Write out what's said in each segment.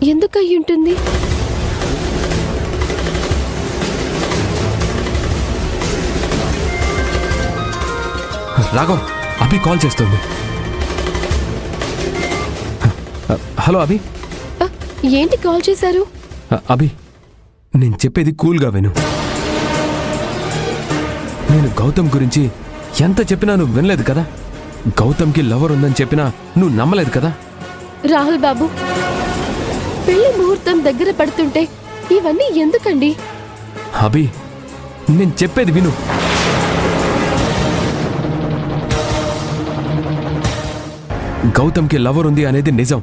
ఎందుకు అయి ఉంటుంది? రాఘవ్, అభి కాల్ చేస్తుంది. హలో అభి. ఏంటి కాల్ చేశారు? అభి, నేను చెప్పేది కూల్గా విను. నేను గౌతమ్ గురించి ఎంత చెప్పినా నువ్వు వినలేదు కదా. గౌతమ్కి లవర్ ఉందని చెప్పినా నువ్వు నమ్మలేదు కదా. రాహుల్ బాబు, పెళ్లి ముహూర్తం దగ్గర పడుతుంటే ఇవన్నీ ఎందుకండి? అభి, నేను చెప్పేది విను. గౌతమ్కి లవర్ ఉంది అనేది నిజం.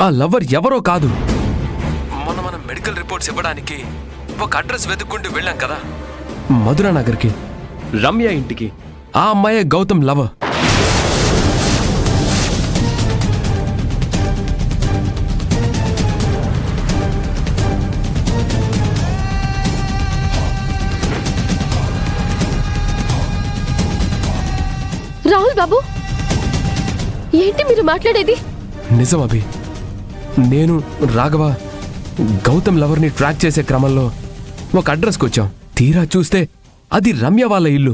ఆ లవర్ ఎవరో కాదు. మొన్న మనం మెడికల్ రిపోర్ట్స్ ఇవ్వడానికి ఒక అడ్రస్ వెతుక్కుంటూ వెళ్ళాం కదా, మధురా నగర్కి, రమ్య ఇంటికి. ఆ అమ్మాయే గౌతమ్ లవర్. రాహుల్ బాబు, ఏంటి మీరు మాట్లాడేది? నిజం అభి. నేను రాఘవ గౌతమ్ లవర్ని ట్రాక్ చేసే క్రమంలో ఒక అడ్రస్కి వచ్చాం. తీరా చూస్తే అది రమ్య వాళ్ళ ఇల్లు.